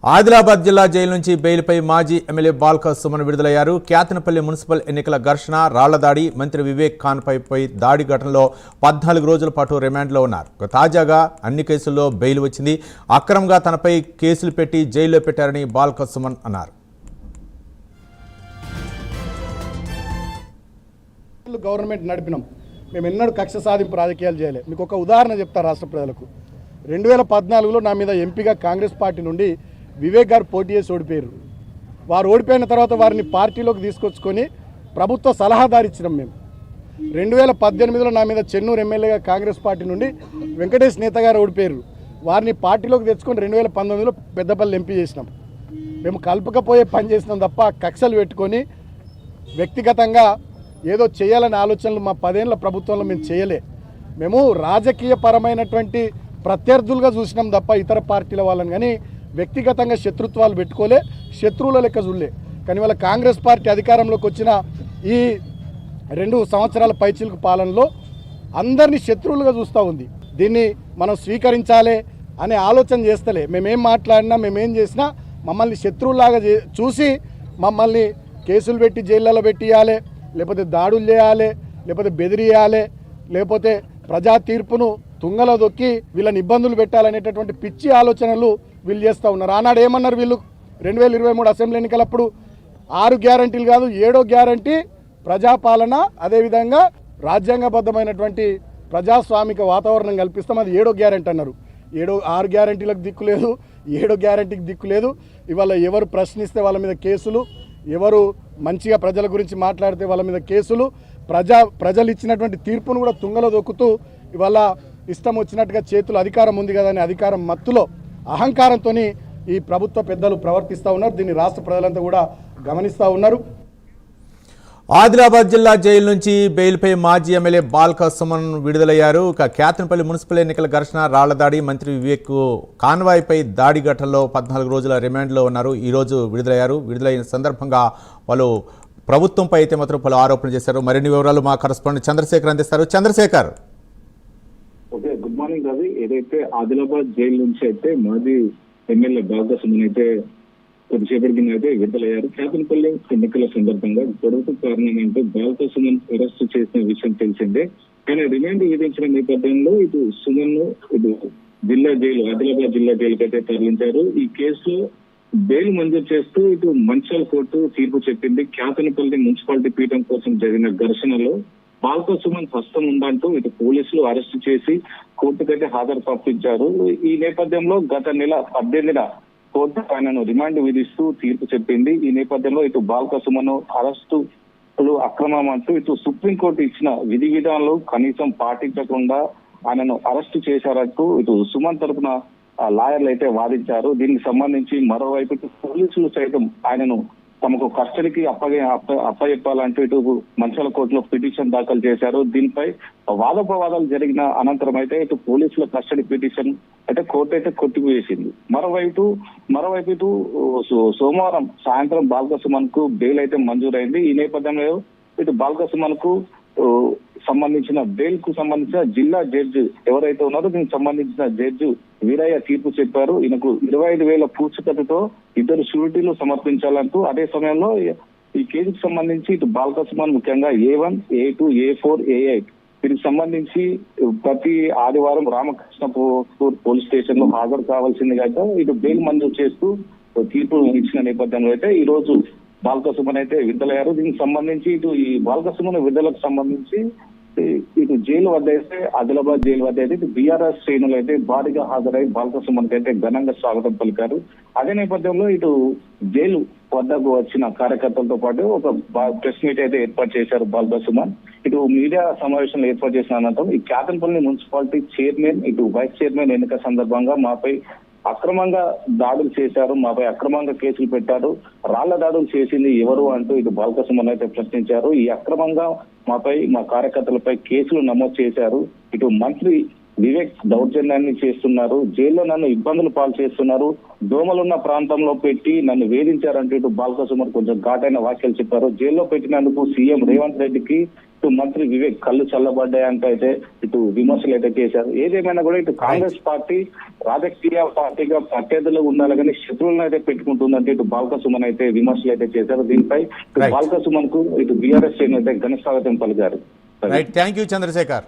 ఆదిలాబాద్ జిల్లా జైలు నుంచి బెయిల్పై మాజీ ఎమ్మెల్యే బాల్క సుమన్ విడుదలయ్యారు. క్యాతనపల్లి మున్సిపల్ ఎన్నికల ఘర్షణ, రాళ్లదాడి, మంత్రి వివేక్ ఖాన్పై దాడి ఘటనలో 14 రోజుల పాటు రిమాండ్లో ఉన్నారు. తాజాగా అన్ని కేసుల్లో బెయిల్ వచ్చింది. అక్రమంగా తనపై కేసులు పెట్టి జైల్లో పెట్టారని బాల్క సుమన్ అన్నారు. గవర్నమెంట్ నడిపినాం, మేము ఎన్నడూ కక్ష సాధింపు రాజకీయాలు చేయలేదు. మీకు ఒక ఉదాహరణ చెప్తా రాష్ట్ర ప్రజలకు. 2014లో నా మీద ఎంపీగా కాంగ్రెస్ పార్టీ నుండి వివేక్ గారు పోటీ చేసి ఓడిపోయారు. వారు ఓడిపోయిన తర్వాత వారిని పార్టీలోకి తీసుకొచ్చుకొని ప్రభుత్వ సలహాదారు ఇచ్చినాం మేము. 2018లో నా మీద చెన్నూరు ఎమ్మెల్యేగా కాంగ్రెస్ పార్టీ నుండి వెంకటేష్ నేత గారు ఓడిపోయారు. వారిని పార్టీలోకి తెచ్చుకొని 2019లో పెద్దపల్లి ఎంపీ చేసినాం. మేము కలుపుకపోయే పని చేసినాం తప్ప కక్షలు పెట్టుకొని వ్యక్తిగతంగా ఏదో చేయాలనే ఆలోచనలు మా 10 ఏళ్ల ప్రభుత్వంలో మేము చేయలే. మేము రాజకీయ పరమైనటువంటి ప్రత్యర్థులుగా చూసినాం తప్ప ఇతర పార్టీల వాళ్ళని కానీ వ్యక్తిగతంగా శత్రుత్వాలు పెట్టుకోలే, శత్రువుల లెక్క చూడలే. కానీ వాళ్ళ కాంగ్రెస్ పార్టీ అధికారంలోకి వచ్చిన ఈ 2 సంవత్సరాల పైచిలుకు పాలనలో అందరినీ శత్రువులుగా చూస్తూ ఉంది. దీన్ని మనం స్వీకరించాలి అనే ఆలోచన చేస్తలే. మేమేం మాట్లాడినా, మేమేం చేసినా మమ్మల్ని శత్రువులాగా చూసి మమ్మల్ని కేసులు పెట్టి జైళ్ళలో పెట్టియాలి, లేకపోతే దాడులు చేయాలి, లేకపోతే బెదిరియాలి, లేకపోతే ప్రజా తీర్పును తుంగలో దొక్కి వీళ్ళని ఇబ్బందులు పెట్టాలనేటటువంటి పిచ్చి ఆలోచనలు వీళ్ళు చేస్తూ ఉన్నారు. ఆనాడు ఏమన్నారు వీళ్ళు 2023 అసెంబ్లీ ఎన్నికలప్పుడు 6 గ్యారంటీలు కాదు 7వ గ్యారంటీ ప్రజాపాలన, అదేవిధంగా రాజ్యాంగబద్ధమైనటువంటి ప్రజాస్వామిక వాతావరణం కల్పిస్తాం, అది 7వ గ్యారంటీ అన్నారు. 6 గ్యారంటీలకు దిక్కు లేదు, 7వ గ్యారంటీకి దిక్కు లేదు. ఇవాళ ఎవరు ప్రశ్నిస్తే వాళ్ళ మీద కేసులు, ఎవరు మంచిగా ప్రజల గురించి మాట్లాడితే వాళ్ళ మీద కేసులు, ప్రజలు ఇచ్చినటువంటి తీర్పును కూడా తుంగలో దొక్కుతూ ఇవాళ ఇష్టం వచ్చినట్టుగా చేతులు అధికారం ఉంది కదా అని అధికారం మత్తులో అహంకారంతో ఈ ప్రభుత్వ పెద్దలు ప్రవర్తిస్తూ ఉన్నారు. దీన్ని రాష్ట్ర ప్రజలంతా కూడా గమనిస్తూ ఉన్నారు. ఆదిలాబాద్ జిల్లా జైలు నుంచి బెయిల్పై మాజీ ఎమ్మెల్యే బాల్క సుమన్ విడుదలయ్యారు. క్యాతనపల్లి మున్సిపల్ ఎన్నికల ఘర్షణ, రాళ్లదాడి, మంత్రి వివేక్ కాన్వాయ్పై దాడి ఘటనలో 14 రోజుల రిమాండ్లో ఉన్నారు. ఈరోజు విడుదలయ్యారు. విడుదలైన సందర్భంగా వాళ్ళు ప్రభుత్వంపై అయితే మాత్రం పలు ఆరోపణలు చేశారు. మరిన్ని వివరాలు మా కరెస్పాండెంట్ చంద్రశేఖర్ అందిస్తారు. Chandrashekar. Okay, good morning Ravi. ఏదైతే ఆదిలాబాద్ జైలు నుంచి అయితే మాజీ ఎమ్మెల్యే బాల్క సుమన్ అయితే కొద్దిసేపటి కింద అయితే విడుదలయ్యారు. క్యాతనపల్లి ఎన్నికల సందర్భంగా గొడవకు కారణమంటూ బాల్క సుమన్ అరెస్టు చేసిన విషయం తెలిసిందే. కానీ రిమాండ్ విధించిన నేపథ్యంలో ఇటు సుమన్ ఇటు జిల్లా జైలు, ఆదిలాబాద్ జిల్లా జైలుకి అయితే తరలించారు. ఈ కేసులో బెయిల్ మంజూరు చేస్తూ ఇటు మంచిర్యాల కోర్టు తీర్పు చెప్పింది. క్యాతనపల్లి మున్సిపాలిటీ పీఠం కోసం జరిగిన ఘర్షణలో బాల్క సుమన్ హస్తం ఉందంటూ ఇటు పోలీసులు అరెస్టు చేసి కోర్టుకైతే హాజరు పంపించారు. ఈ నేపథ్యంలో గత నెల 18న కోర్టు ఆయనను రిమాండ్ విధిస్తూ తీర్పు చెప్పింది. ఈ నేపథ్యంలో ఇటు బాల్క సుమన్ అరెస్టులు అక్రమం అంటూ ఇటు సుప్రీంకోర్టు ఇచ్చిన విధి విధానాలు కనీసం పాటించకుండా ఆయనను అరెస్టు చేశారంటూ ఇటు సుమన్ తరపున లాయర్లు అయితే వాదించారు. దీనికి సంబంధించి మరోవైపు పోలీసులు సైతం ఆయనను తమకు కస్టడీకి అప్పచెప్పాలంటూ ఇటు మంచిర్యాల కోర్టులో పిటిషన్ దాఖలు చేశారు. దీనిపై వాదోపవాదాలు జరిగిన అనంతరం అయితే ఇటు పోలీసుల కస్టడీ పిటిషన్ అయితే కోర్టు అయితే కొట్టివేసింది. మరోవైపు ఇటు సోమవారం సాయంత్రం బాల్క సుమన్ కు బెయిల్ అయితే మంజూరైంది. ఈ నేపథ్యంలో ఇటు బాల్క సుమన్ కు సంబంధించిన బెయిల్ కు సంబంధించిన జిల్లా జడ్జి ఎవరైతే ఉన్నారో దీనికి సంబంధించిన జడ్జి వీరయ్య తీర్పు చెప్పారు. ఈయనకు 25,000 పూచీకత్తుతో 2 షూరిటీలు సమర్పించాలంటూ, అదే సమయంలో ఈ కేసుకు సంబంధించి ఇటు బాల్క సుమన్ ముఖ్యంగా A1, A2, A4, A8 దీనికి సంబంధించి ప్రతి ఆదివారం రామకృష్ణపూర్ పోలీస్ స్టేషన్ లో హాజరు కావాల్సిందిగా అయితే ఇటు బెయిల్ మంజూరు చేస్తూ తీర్పు ఇచ్చిన నేపథ్యంలో అయితే ఈ రోజు బాల్క సుమన్ అయితే విడుదలయ్యారు. దీనికి సంబంధించి ఇటు ఈ బాల్క సుమన్ విడుదలకు సంబంధించి ఇటు జైలు వద్ద అయితే ఆదిలాబాద్ జైలు వద్ద అయితే ఇటు బీఆర్ఎస్ శ్రేణులు అయితే భారీగా హాజరై బాల్క సుమన్ అయితే ఘనంగా స్వాగతం పలికారు. అదే నేపథ్యంలో ఇటు జైలు వద్దకు వచ్చిన కార్యకర్తలతో పాటు ఒక ప్రెస్ మీట్ అయితే ఏర్పాటు చేశారు బాల్క సుమన్. ఇటు మీడియా సమావేశంలో ఏర్పాటు చేసిన అనంతరం ఈ క్యాతనపల్లి మున్సిపాలిటీ చైర్మన్ ఇటు వైస్ చైర్మన్ ఎన్నిక సందర్భంగా మాపై అక్రమంగా దాడులు చేశారు, మాపై అక్రమంగా కేసులు పెట్టారు, రాళ్ల దాడులు చేసింది ఎవరు అంటూ ఇటు బాల్క సుమన్ అయితే ప్రశ్నించారు. ఈ అక్రమంగా మాపై మా కార్యకర్తలపై కేసులు నమోదు చేశారు. ఇటు మంత్రి వివేక్ దౌర్జన్యాన్ని చేస్తున్నారు, జైల్లో నన్ను ఇబ్బందులు పాలు చేస్తున్నారు, దోమలున్న ప్రాంతంలో పెట్టి నన్ను వేధించారంటూ ఇటు బాల్క సుమన్ కొంచెం ఘాటైన వ్యాఖ్యలు చెప్పారు. జైల్లో పెట్టినందుకు సీఎం రేవంత్ రెడ్డికి ఇటు మంత్రి వివేక్ కళ్ళు చల్లబడ్డాయంటే అయితే ఇటు విమర్శలు అయితే చేశారు. ఏదేమైనా కూడా ఇటు కాంగ్రెస్ పార్టీ రాజకీయ పార్టీగా ప్రత్యర్థులు ఉండాలి కానీ శత్రువులను అయితే పెట్టుకుంటుందంటే ఇటు బాల్క సుమన్ అయితే విమర్శలు అయితే చేశారు. దీనిపై ఇటు బాల్క సుమన్ కు ఇటు బీఆర్ఎస్ అయితే ఘన స్వాగతం పలికారు. Right, thank you Chandrasekhar.